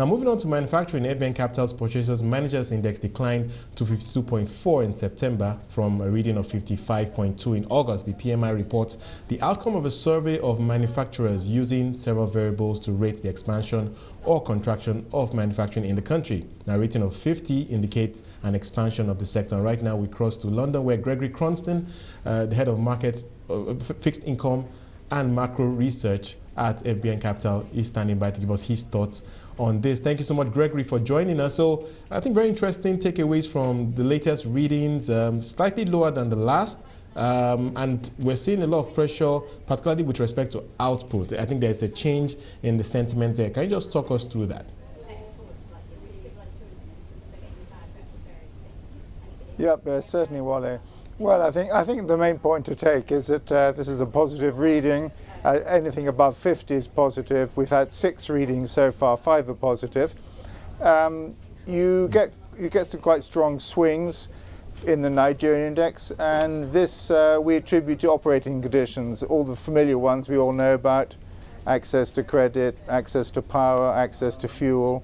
Now, moving on to manufacturing, FBN Capital's Purchasers Managers Index declined to 52.4 in September from a reading of 55.2 in August. The PMI reports the outcome of a survey of manufacturers using several variables to rate the expansion or contraction of manufacturing in the country. Now, a rating of 50 indicates an expansion of the sector. And right now, we cross to London, where Gregory Cranston, the head of market, fixed income and macro research at FBN Capital, is standing by to give us his thoughts on this. Thank you so much, Gregory, for joining us. So I think very interesting takeaways from the latest readings, slightly lower than the last. And we're seeing a lot of pressure, particularly with respect to output. I think there's a change in the sentiment there. Can you just talk us through that? Yep, certainly, Wale. Well, I think the main point to take is that this is a positive reading. Anything above 50 is positive. We've had 6 readings so far, 5 are positive. You get some quite strong swings in the Nigerian index, and this we attribute to operating conditions, all the familiar ones we all know about: access to credit, access to power, access to fuel,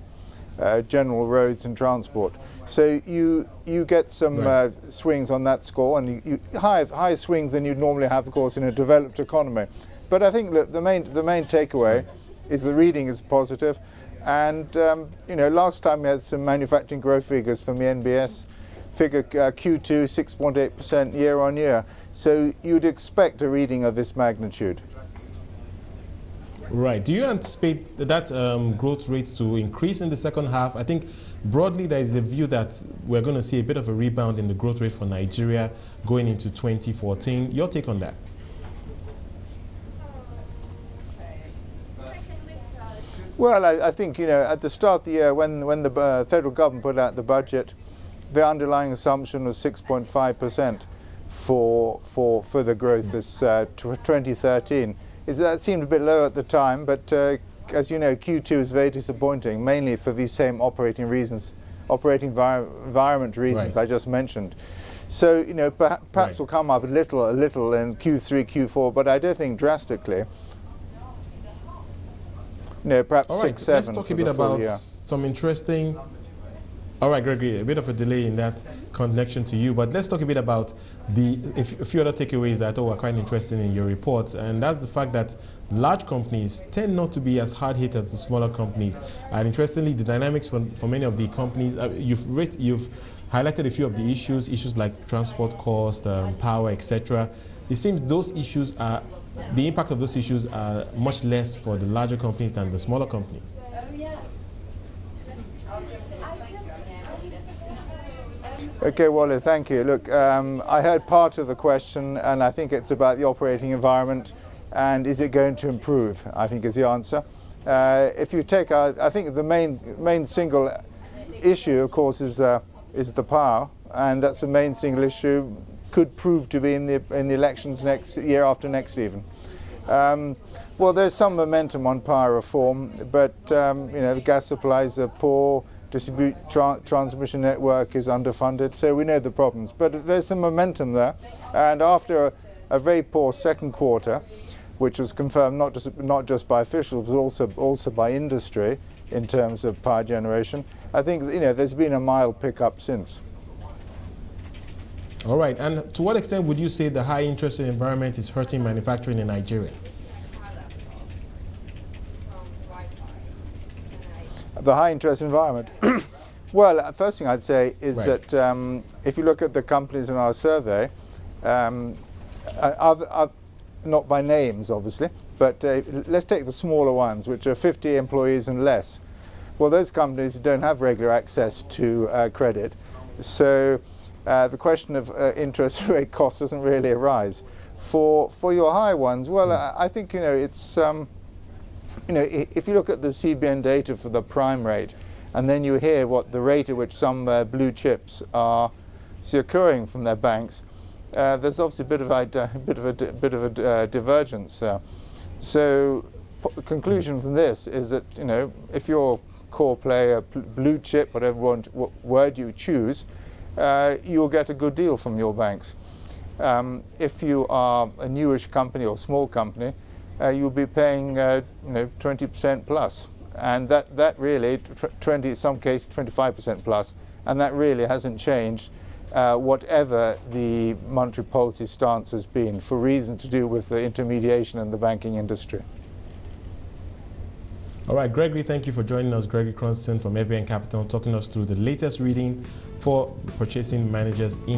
general roads and transport. So you get some swings on that score, and you higher swings than you'd normally have, of course, in a developed economy. But I think, look, the main takeaway is the reading is positive, and last time we had some manufacturing growth figures from the NBS. Figure Q2 6.8% year on year. So you'd expect a reading of this magnitude. Right. Do you anticipate that growth rates to increase in the second half? I think broadly there is a view that we're going to see a bit of a rebound in the growth rate for Nigeria going into 2014. Your take on that? Well, I think, at the start of the year, when the federal government put out the budget, the underlying assumption was 6.5% for the growth this 2013. That seemed a bit low at the time, but as you know, Q2 is very disappointing, mainly for these same operating environment reasons I just mentioned. So, perhaps will come up a little in Q3, Q4, but I don't think drastically. Perhaps 6, 7. Let's talk a bit about some interesting. All right, Gregory, a bit of a delay in that connection to you, but let's talk a bit about a few other takeaways that I thought were quite interesting in your report, and that's the fact that large companies tend not to be as hard hit as the smaller companies. And interestingly, the dynamics for many of the companies, you've highlighted a few of the issues like transport cost, power, etc. It seems those issues the impact of those issues are much less for the larger companies than the smaller companies. Okay, Wally, thank you. Look, I heard part of the question, and I think it's about the operating environment and is it going to improve, I think is the answer. If you take out, I think the main single issue, of course, is the power, and that's the main single issue, could prove to be in the elections next year, after next even. Well, there's some momentum on power reform, but the gas supplies are poor. Transmission network is underfunded, so we know the problems. But there's some momentum there, and after a very poor second quarter, which was confirmed not just by officials but also by industry in terms of power generation, I think there's been a mild pickup since. All right, and to what extent would you say the high interest environment is hurting manufacturing in Nigeria? The high interest environment. Well, first thing I'd say is that if you look at the companies in our survey, not by names obviously, but let's take the smaller ones, which are 50 employees and less. Well, those companies don't have regular access to credit, so the question of interest rate cost doesn't really arise. For your high ones, well, I think it's if you look at the CBN data for the prime rate, and then you hear what the rate at which some blue chips are securing from their banks, there's obviously a bit of a divergence. So, conclusion from this is that if you're a core player, blue chip, whatever word you choose, you'll get a good deal from your banks. If you are a newish company or small company, you'll be paying 20% plus, and that really, 20, in some cases 25% plus, and that really hasn't changed whatever the monetary policy stance has been, for reasons to do with the intermediation in the banking industry. All right, Gregory, thank you for joining us. Gregory Cranston from FBN Capital, talking us through the latest reading for purchasing managers in